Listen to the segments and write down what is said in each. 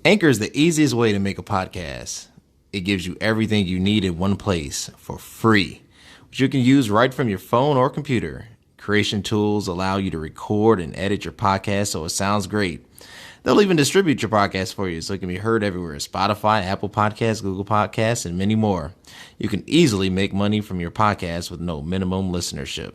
Anchor is the easiest way to make a podcast. It gives you everything you need in one place for free, which you can use right from your phone or computer. Creation tools allow you to record and edit your podcast so it sounds great. They'll even distribute your podcast for you so it can be heard everywhere: Spotify, Apple Podcasts, Google Podcasts, and many more. You can easily make money from your podcast with no minimum listenership.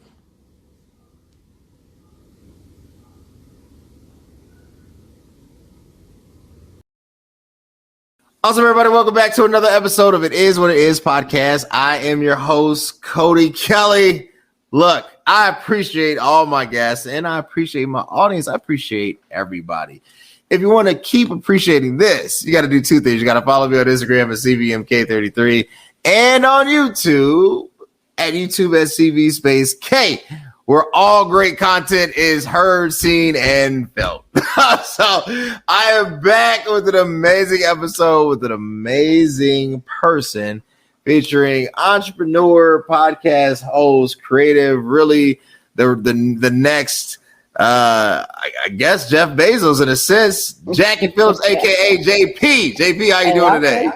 Awesome, everybody. Welcome back to another episode of It Is What It Is podcast. I am your host, Cody Kelly. Look, I appreciate all my guests and I appreciate my audience. I appreciate everybody. If you want to keep appreciating this, you got to do two things. You got to follow me on Instagram at CVMK33 and on YouTube at CV space K, where all great content is heard, seen, and felt. So I am back with an amazing episode with an amazing person featuring entrepreneur, podcast host, creative, really the next, I guess Jeff Bezos in a sense, Jackie Phillips, aka JP. JP, how you doing today?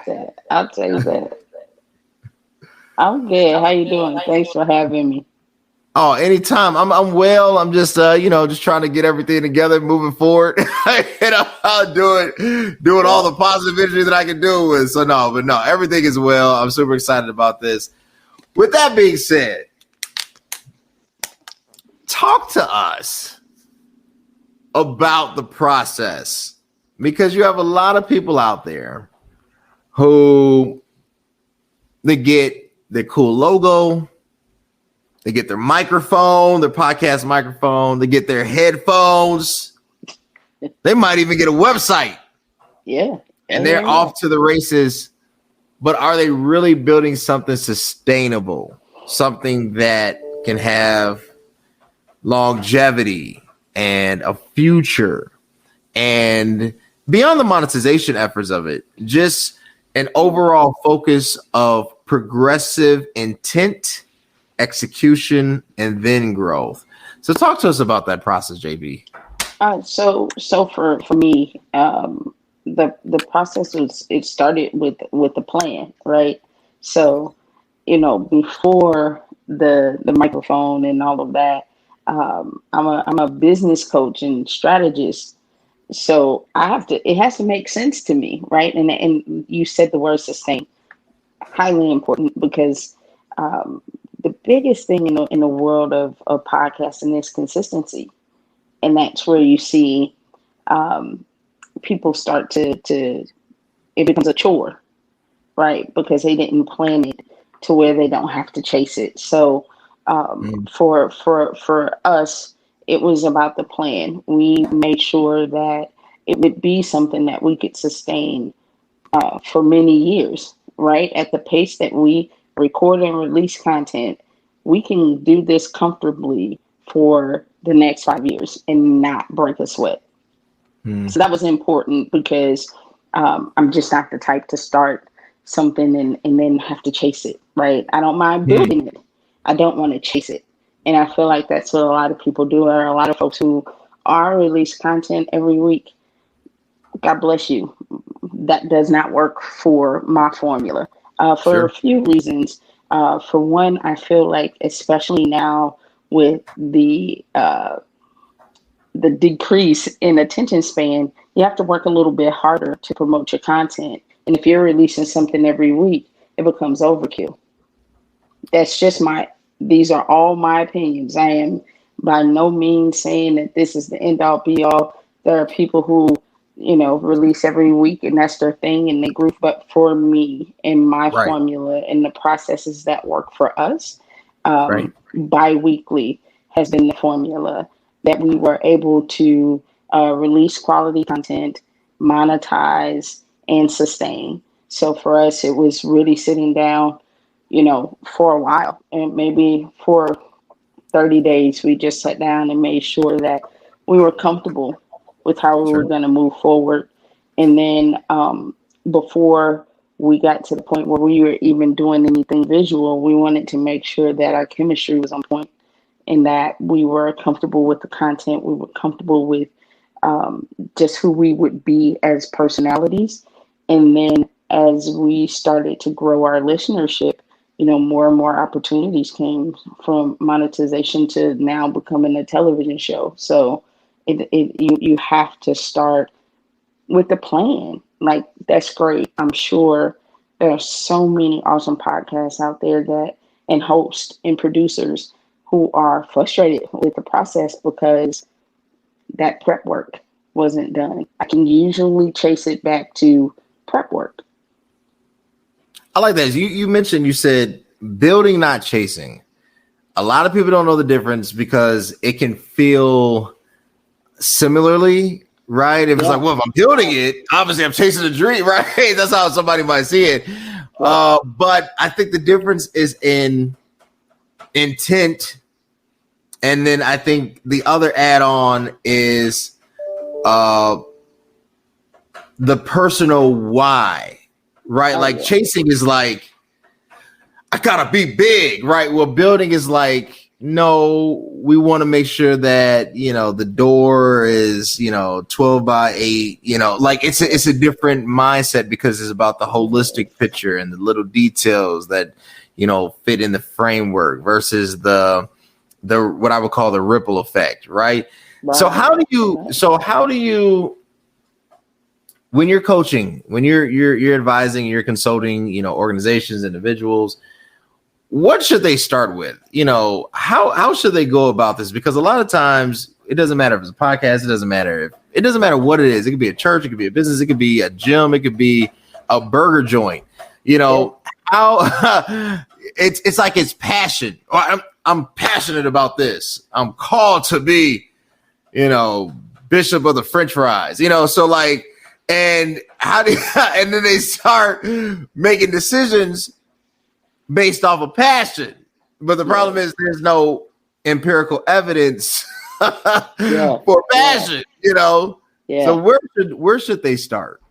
I'll take that. I'm good. How you doing? Thanks for having me. Oh, anytime. I'm well. I'm just just trying to get everything together, moving forward. Doing all the positive energy that I can do with. So no, everything is well. I'm super excited about this. With that being said, talk to us about the process, because you have a lot of people out there who they get their cool logo. They get their microphone, their podcast microphone. They get their headphones. They might even get a website. Yeah. And they're off to the races. But are they really building something sustainable? Something that can have longevity and a future? And beyond the monetization efforts of it, just an overall focus of progressive intent, execution, and then growth. So talk to us about that process, JB. So for me, the process it started with the plan, right? So, before the microphone and all of that, I'm a business coach and strategist. So it has to make sense to me, right? And you said the word sustain, highly important, because the biggest thing in the world of podcasting is consistency. And that's where you see people start to it becomes a chore, right? Because they didn't plan it to where they don't have to chase it. So for us, it was about the plan. We made sure that it would be something that we could sustain for many years, right? At the pace that we record and release content, we can do this comfortably for the next 5 years and not break a sweat. So that was important, because I'm just not the type to start something and then have to chase it, right? I don't mind building it. I don't want to chase it. And I feel like that's what a lot of people do. There are a lot of folks who are release content every week. God bless you. That does not work for my formula for a few reasons. For one, I feel like, especially now with the decrease in attention span, you have to work a little bit harder to promote your content. And if you're releasing something every week, it becomes overkill. That's just these are all my opinions. I am by no means saying that this is the end all be all. There are people who, release every week and that's their thing and they group. But for me and my formula and the processes that work for us, bi-weekly has been the formula that we were able to release quality content, monetize, and sustain. So for us, it was really sitting down, for a while, and maybe for 30 days, we just sat down and made sure that we were comfortable with how we were going to move forward. And then before we got to the point where we were even doing anything visual, we wanted to make sure that our chemistry was on point and that we were comfortable with the content. We were comfortable with just who we would be as personalities. And then as we started to grow our listenership, more and more opportunities came from monetization to now becoming a television show. So you have to start with the plan. Like, that's great. I'm sure there are so many awesome podcasts out there and hosts and producers who are frustrated with the process because that prep work wasn't done. I can usually trace it back to prep work. I like that. You mentioned, you said building, not chasing. A lot of people don't know the difference because it can feel similarly, right? If it's like, well, if I'm building it, obviously I'm chasing a dream, right? That's how somebody might see it. But I think the difference is in intent. And then I think the other add-on is the personal why, right? Like chasing is like, I gotta be big, right? Well, building is like, no, we want to make sure that, the door is, 12 by 8, like it's a different mindset because it's about the holistic picture and the little details that, fit in the framework versus the what I would call the ripple effect, right? So how do you when you're coaching, when you're advising, you're consulting, organizations, individuals, what should they start with? How should they go about this? Because a lot of times it doesn't matter if it's a podcast, it doesn't matter what it is. It could be a church, it could be a business, it could be a gym, it could be a burger joint. How it's like it's passion. I'm passionate about this. I'm called to be, bishop of the French fries. So like, and and then they start making decisions based off of passion. But the problem is there's no empirical evidence for passion, So where should they start?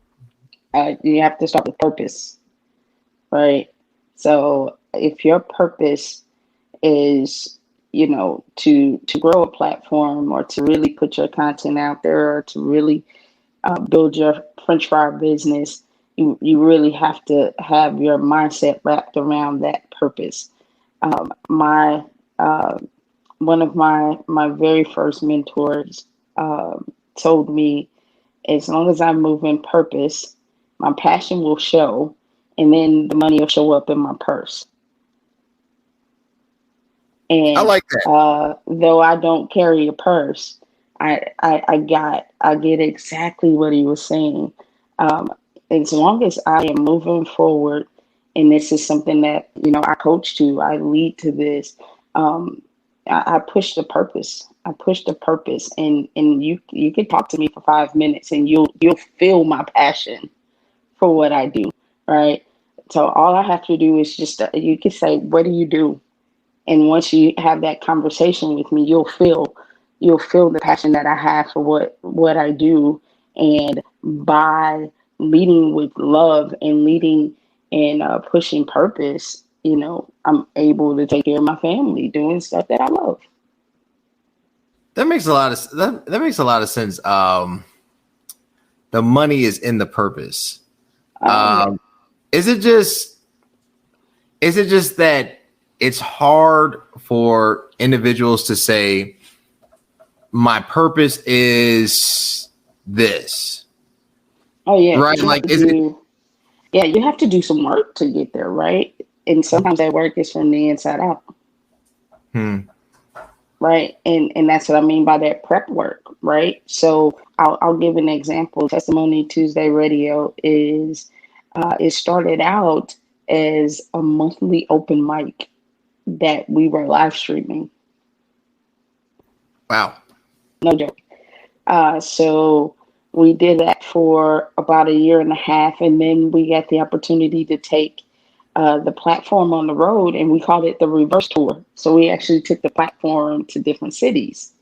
You have to start with purpose, right? So if your purpose is, to grow a platform or to really put your content out there or to really build your French fry business, you really have to have your mindset wrapped around that purpose. One of my very first mentors told me, as long as I move in purpose, my passion will show, and then the money will show up in my purse. And I like that. Though I don't carry a purse, I get exactly what he was saying. As long as I am moving forward, and this is something that, I coach to, I lead to this, I push the purpose. I push the purpose, and you can talk to me for 5 minutes and you'll feel my passion for what I do, right? So all I have to do is just, you can say, what do you do? And once you have that conversation with me, you'll feel the passion that I have for what I do. And by leading with love and leading and pushing purpose, I'm able to take care of my family, doing stuff that I love. That makes a lot of sense. The money is in the purpose. Is it just that it's hard for individuals to say, my purpose is this? Oh yeah. Right. Like, you have to do some work to get there. Right. And sometimes that work is from the inside out. Right. And that's what I mean by that prep work. Right. So I'll give an example. Testimony Tuesday Radio is, it started out as a monthly open mic that we were live streaming. Wow. No joke. So we did that for about a year and a half, and then we got the opportunity to take the platform on the road, and we called it the reverse tour. So we actually took the platform to different cities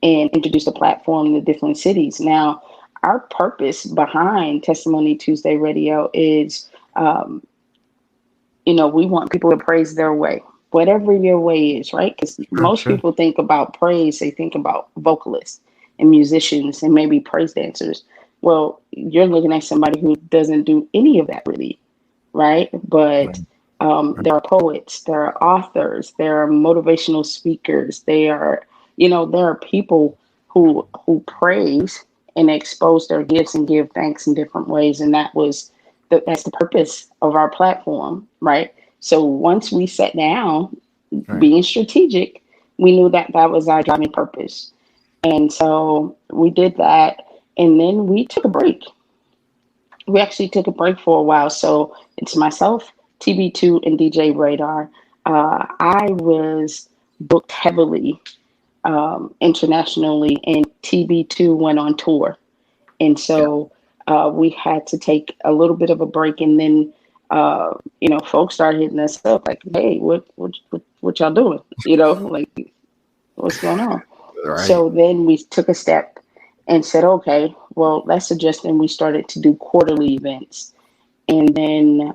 and introduced the platform to different cities. Now, our purpose behind Testimony Tuesday Radio is, we want people to praise their way, whatever your way is, right? Because most people think about praise, they think about vocalists. and musicians and maybe praise dancers. Well, you're looking at somebody who doesn't do any of that really, right? But there are poets, there are authors, there are motivational speakers, there are people who praise and expose their gifts and give thanks in different ways, and that's the purpose of our platform, right? So once we sat down, being strategic, we knew that that was our driving purpose, and so we did that, and then we took a break. We actually took a break for a while. So it's myself, TB2, and DJ Radar. I was booked heavily internationally, and TB2 went on tour. And so we had to take a little bit of a break. And then, folks started hitting us up like, hey, what y'all doing? Like, what's going on? Right. So then we took a step and said, okay, well, let's adjust. And we started to do quarterly events. And then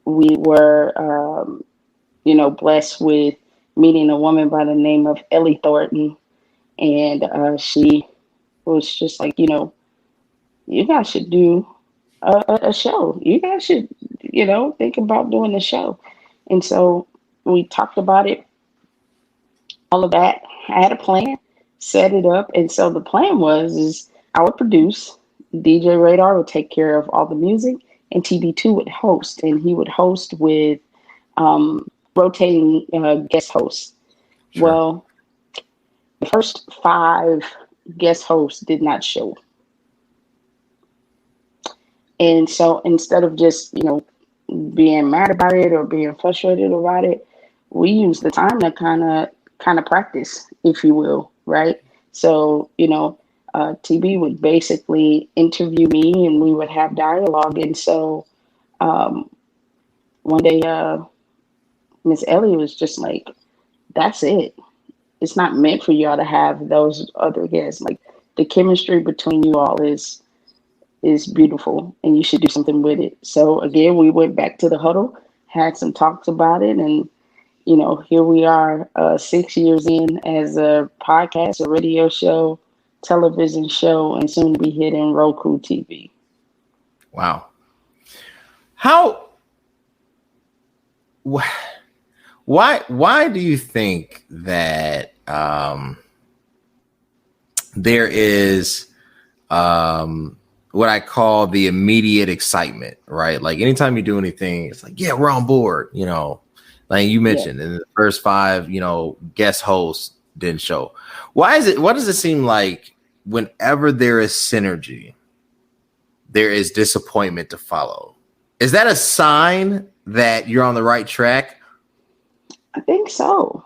we were, blessed with meeting a woman by the name of Ellie Thornton. And she was just like, you guys should do a show. You guys should, think about doing a show. And so we talked about it, all of that. I had a plan, set it up. And so the plan is I would produce, DJ Radar would take care of all the music, and TB2 would host. And he would host with rotating guest hosts. Sure. Well, the first 5 guest hosts did not show. And so instead of just, being mad about it or being frustrated about it, we used the time to kind of practice, if you will, right? So, TB would basically interview me and we would have dialogue. And so one day, Miss Ellie was just like, that's it. It's not meant for y'all to have those other guests. Like, the chemistry between you all is beautiful, and you should do something with it. So again, we went back to the huddle, had some talks about it, and here we are 6 years in as a podcast, a radio show, television show, and soon to be hitting Roku TV. Wow. Why do you think that there is what I call the immediate excitement, right? Like anytime you do anything, it's like, yeah, we're on board, like you mentioned in the first 5, guest hosts didn't show. What does it seem like whenever there is synergy, there is disappointment to follow? Is that a sign that you're on the right track? I think so.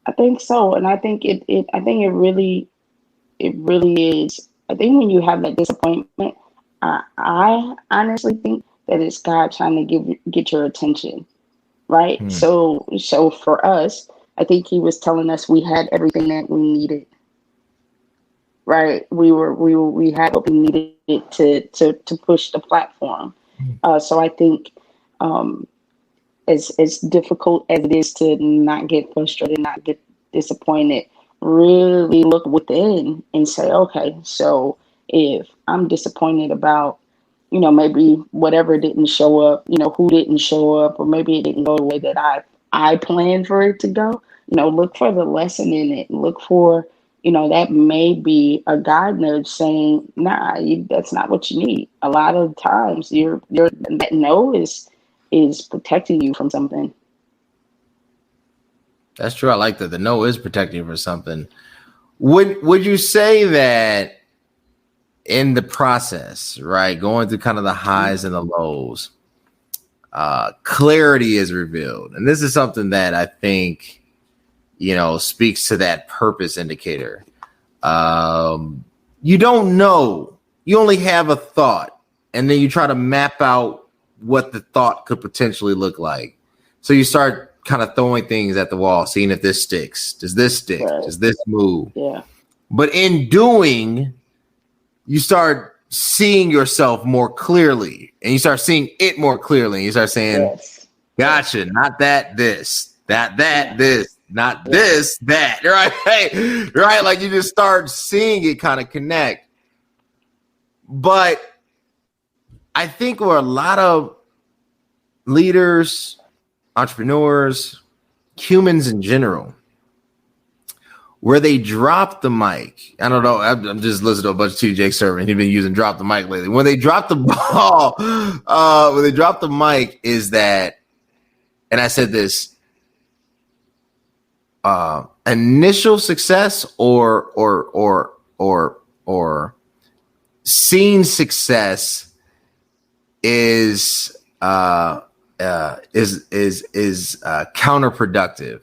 And I think it really is. I think when you have that disappointment, I honestly think that it's God trying to get your attention, right? So for us, I think He was telling us we had everything that we needed, right? We had what we needed to push the platform. So I think as difficult as it is to not get frustrated, not get disappointed, really look within and say, okay, so if I'm disappointed about, maybe whatever didn't show up, who didn't show up, or maybe it didn't go the way that I planned for it to go, look for the lesson in it. Look for, that may be a God nudge saying, nah, that's not what you need. A lot of times that no is protecting you from something. That's true. I like that. The no is protecting you from something. Would you say that in the process, right, going through kind of the highs and the lows, clarity is revealed? And this is something that I think, speaks to that purpose indicator. You don't know. You only have a thought, and then you try to map out what the thought could potentially look like. So you start kind of throwing things at the wall, seeing if this sticks. Does this stick? Right. Does this move? Yeah. But in doing, you start seeing yourself more clearly, and you start seeing it more clearly. And you start saying, yes, gotcha, not that, this, that, this, not this, that, right? Right? Like you just start seeing it kind of connect. But I think where a lot of leaders, entrepreneurs, humans in general, where they drop the mic. I don't know. I'm just listening to a bunch of TJ Servant. He's been using drop the mic lately. When they drop the ball, when they drop the mic, is that, and I said this, initial success or seen success is counterproductive.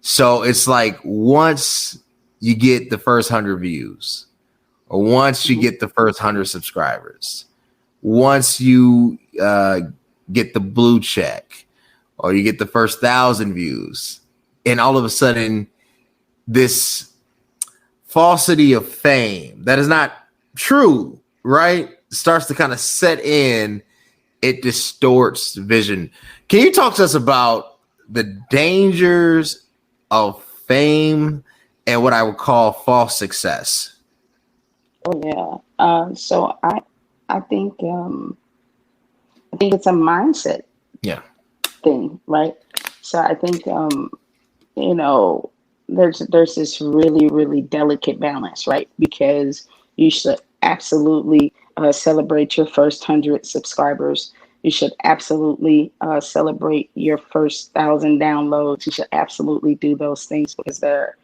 So it's like once you get the first 100 views, or once you get the first 100 subscribers, once you get the blue check, or you get the first 1,000 views, and all of a sudden this falsity of fame that is not true, right, starts to kind of set in. It distorts vision. Can you talk to us about the dangers of fame and what I would call false success? Oh yeah. So I think it's a mindset thing, right? So I think there's this really, really delicate balance, right? Because you should absolutely celebrate your first 100 subscribers. You should absolutely celebrate your first 1,000 downloads. You should absolutely do those things because they're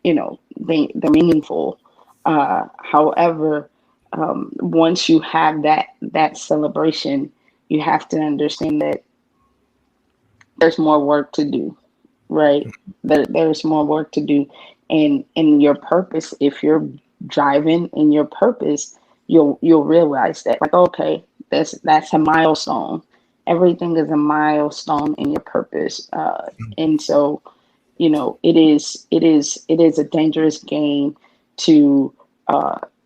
meaningful. However, once you have that celebration, you have to understand that there's more work to do, right? There's more work to do, and your purpose. If you're driving in your purpose, you'll realize that, like, okay, that's a milestone. Everything is a milestone in your purpose, and so it is a dangerous game to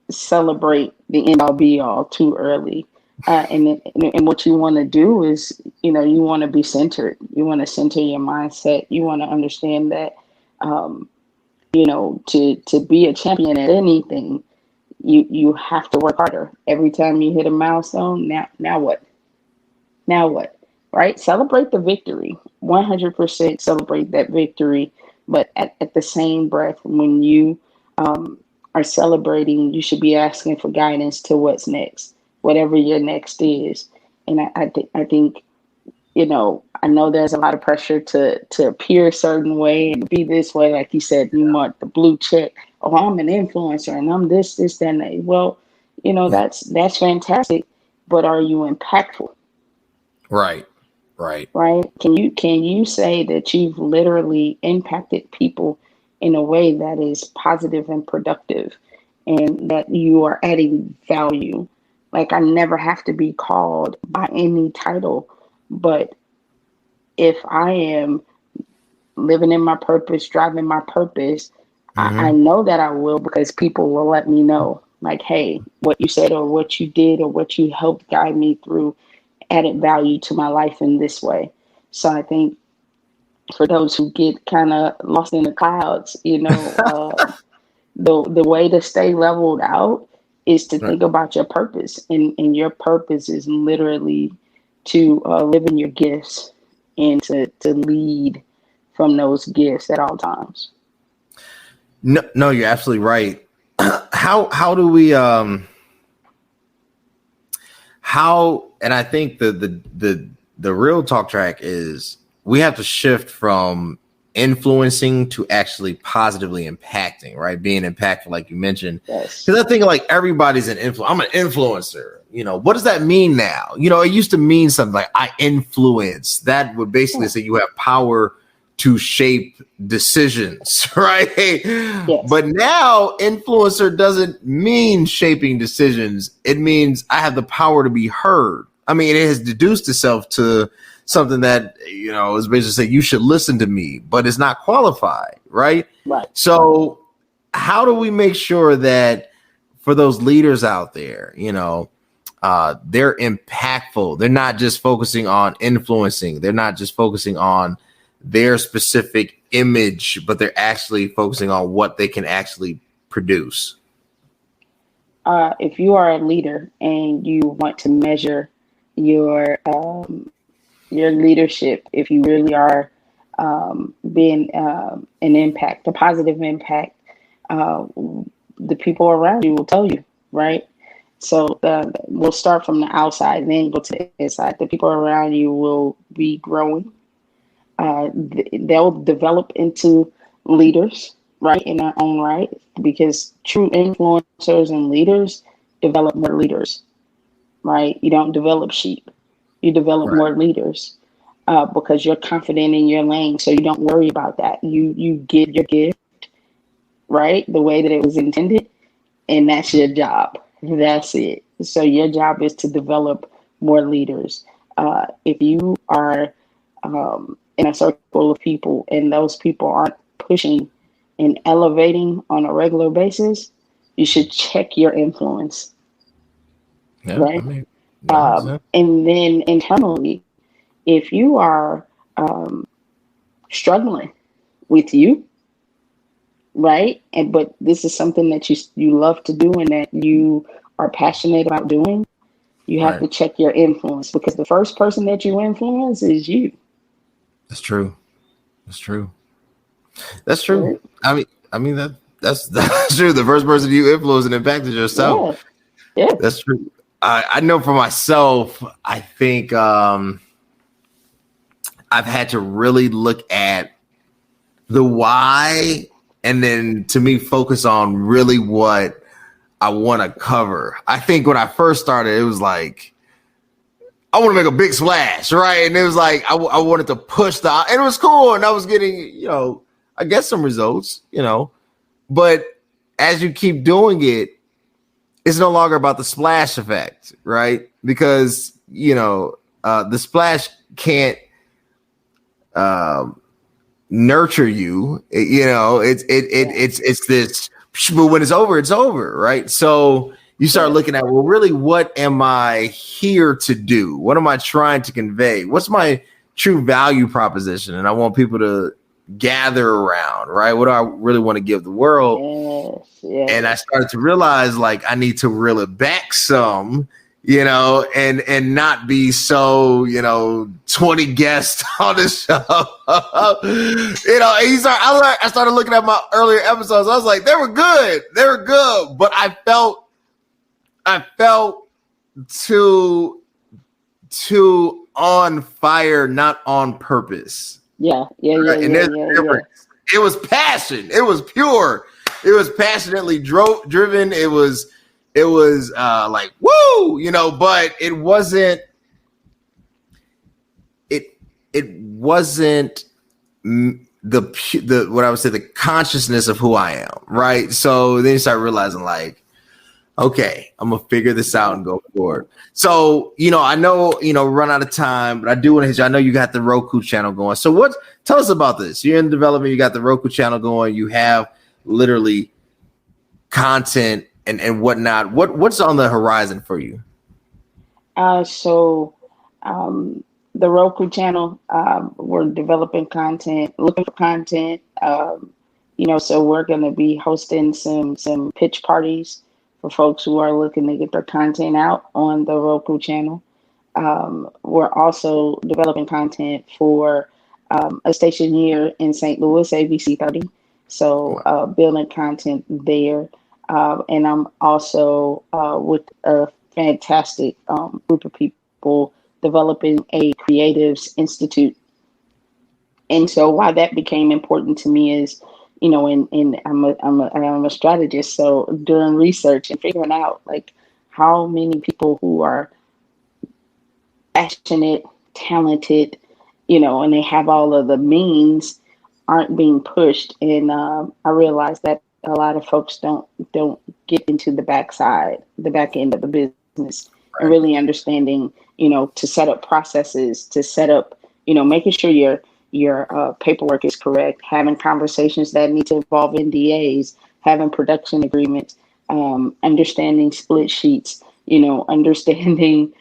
celebrate the end all be all too early. And what you want to do is, you want to be centered. You want to center your mindset. You want to understand that, to be a champion at anything, you have to work harder. Every time you hit a milestone, now what? Now what? Right? Celebrate the victory. 100% celebrate that victory. But at the same breath, when you are celebrating, you should be asking for guidance to what's next, whatever your next is. And I think, I know there's a lot of pressure to appear a certain way and be this way. Like you said, you want the blue check. Oh, I'm an influencer and I'm this, that, and that. Well, that's fantastic. But are you impactful? Right. Right. Can you say that you've literally impacted people in a way that is positive and productive, and that you are adding value? Like, I never have to be called by any title, but if I am living in my purpose, driving my purpose, I know that I will, because people will let me know, like, hey, what you said or what you did or what you helped guide me through added value to my life in this way. So I think for those who get kind of lost in the clouds, the way to stay leveled out is to think about your purpose. And your purpose is literally to live in your gifts and to lead from those gifts at all times. No, you're absolutely right. How do we and I think the real talk track is we have to shift from influencing to actually positively impacting, right? Being impactful, like you mentioned. Yes. Because I think like everybody's an influencer. I'm an influencer. What does that mean now? It used to mean something like I influence. That would basically say you have power to shape decisions, right? Yes. But now influencer doesn't mean shaping decisions. It means I have the power to be heard. I mean, it has deduced itself to something that, is basically saying you should listen to me, but it's not qualified, right? Right. So how do we make sure that for those leaders out there, they're impactful. They're not just focusing on influencing. They're not just focusing on their specific image, but they're actually focusing on what they can actually produce? If you are a leader and you want to measure your leadership, if you really are being an impact, a positive impact, uh, the people around you will tell you, right? So we'll start from the outside and then go to the inside. The people around you will be growing. They'll develop into leaders, right, in their own right, because true influencers and leaders develop more leaders, right? You don't develop sheep, you develop Right. more leaders because you're confident in your lane. So you don't worry about that. You give your gift, right, the way that it was intended, and that's your job. That's it. So your job is to develop more leaders. If you are in a circle of people and those people aren't pushing and elevating on a regular basis, you should check your influence, Yeah, I right? mean, that makes sense. And then internally, if you are struggling with you, right? And but this is something that you love to do and that you are passionate about doing, you have Right. to check your influence because the first person that you influence is you. That's true. That's true. That's true. Right? I mean that's true. The first person you influence and impact is yourself. Yeah, yeah. That's true. I know for myself, I think I've had to really look at the why and then to me focus on really what I want to cover. I think when I first started, it was like I want to make a big splash, right? And it was like I wanted to push and it was cool, and I was getting, I guess some results, but as you keep doing it, it's no longer about the splash effect, right? Because the splash can't nurture you. It's this, but when it's over, right? So you start looking at, well, really, what am I here to do? What am I trying to convey? What's my true value proposition? And I want people to gather around, right? What do I really want to give the world? Yes. And I started to realize, like, I need to reel it back some, and not be so, 20 guests on the show. I started looking at my earlier episodes. I was like, they were good, but I felt too on fire, not on purpose. Yeah. And there's a difference. It was passion. It was pure. It was passionately driven. It was like, woo, but it wasn't. It wasn't the what I would say the consciousness of who I am, right? So then you start realizing, like, okay, I'm gonna figure this out and go forward. So, I know, run out of time, but I do want to hit you. I know you got the Roku channel going. So tell us about this. You're in development, you got the Roku channel going, you have literally content and whatnot. What's on the horizon for you? The Roku channel, we're developing content, looking for content. So we're going to be hosting some pitch parties for folks who are looking to get their content out on the Roku channel. We're also developing content for a station here in St. Louis, ABC 30. So building content there. And I'm also with a fantastic group of people developing a creatives institute. And so why that became important to me is, I'm a strategist. So doing research and figuring out, like, how many people who are passionate, talented, and they have all of the means aren't being pushed. And I realized that a lot of folks don't get into the back end of the business, right, and really understanding, to set up processes, to set up, making sure your paperwork is correct, having conversations that need to involve NDAs, having production agreements, understanding split sheets, understanding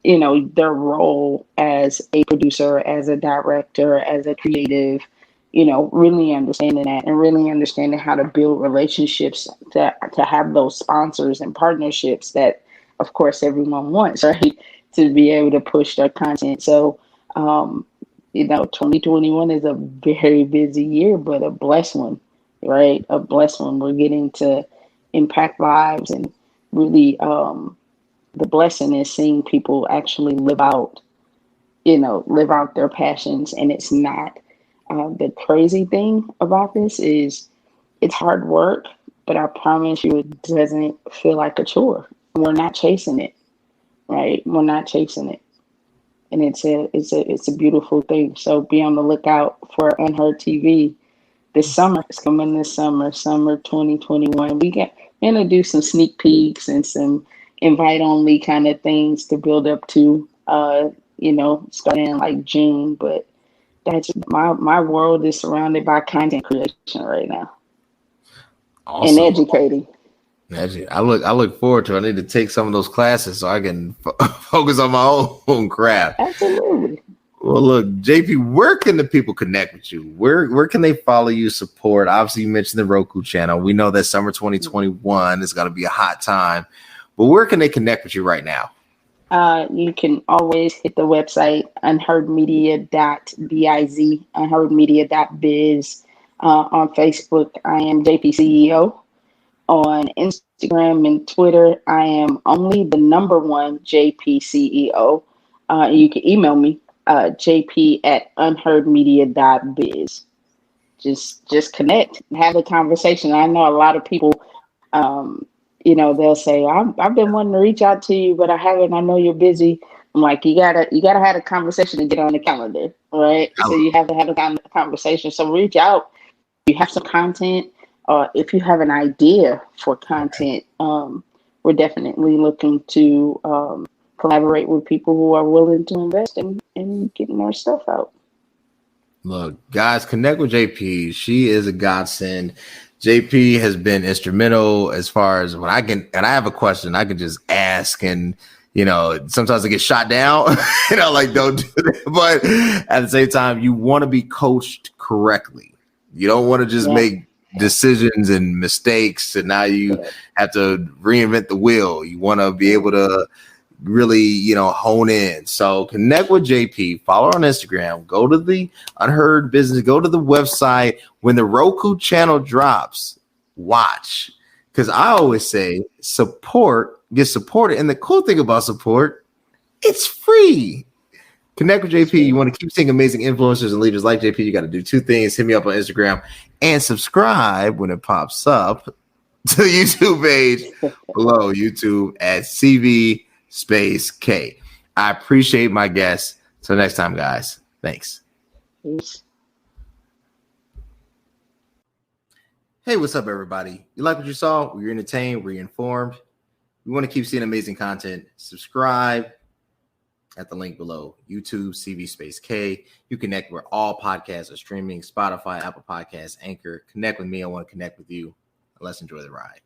their role as a producer, as a director, as a creative, really understanding that and really understanding how to build relationships to have those sponsors and partnerships that, of course, everyone wants, right? To be able to push their content. So, 2021 is a very busy year, but a blessed one, right? A blessed one. We're getting to impact lives and really, the blessing is seeing people actually live out their passions. And it's not, the crazy thing about this is it's hard work, but I promise you it doesn't feel like a chore. We're not chasing it, right? We're not chasing it. And it's a beautiful thing. So be on the lookout for Unheard TV this summer. It's coming this summer 2021. We're gonna do some sneak peeks and some invite only kind of things to build up to starting in like June. But that's my world is surrounded by content creation right now. And Awesome. educating. Actually, I look forward to it. I need to take some of those classes so I can focus on my own craft. Absolutely. Well, look, JP, where can the people connect with you? Where can they follow you, support? Obviously, you mentioned the Roku channel. We know that summer 2021 is going to be a hot time, but where can they connect with you right now? You can always hit the website unheardmedia.biz, unheardmedia.biz. On Facebook, I am JP CEO. On Instagram and Twitter, I am only the number one JP CEO. You can email me, jp@unheardmedia.biz. Just connect, have a conversation. I know a lot of people, they'll say, I've been wanting to reach out to you, but I haven't. I know you're busy. I'm like, you gotta have a conversation to get on the calendar, right? So you have to have a conversation. So reach out. You have some content, if you have an idea for content, we're definitely looking to collaborate with people who are willing to invest in getting more stuff out. Look, guys, connect with JP. She is a godsend. JP has been instrumental as far as when I have a question, I can just ask, and sometimes I get shot down, don't do that. But at the same time, you want to be coached correctly. You don't want to just make decisions and mistakes, and now you have to reinvent the wheel. You want to be able to really, hone in. So connect with JP, follow her on Instagram, go to the Unheard Business, go to the website. When the Roku channel drops, watch. Because I always say get supported. And the cool thing about support, it's free. Connect with JP. You want to keep seeing amazing influencers and leaders like JP, you got to do two things. Hit me up on Instagram and subscribe when it pops up to the YouTube page below, YouTube at CV Space K. I appreciate my guests. Till next time, guys. Thanks. Peace. Hey, what's up, everybody? You like what you saw? Were you entertained? Were you informed? We want to keep seeing amazing content. Subscribe at the link below, YouTube, CV Space K. You connect where all podcasts are streaming, Spotify, Apple Podcasts, Anchor. Connect with me. I want to connect with you. Let's enjoy the ride.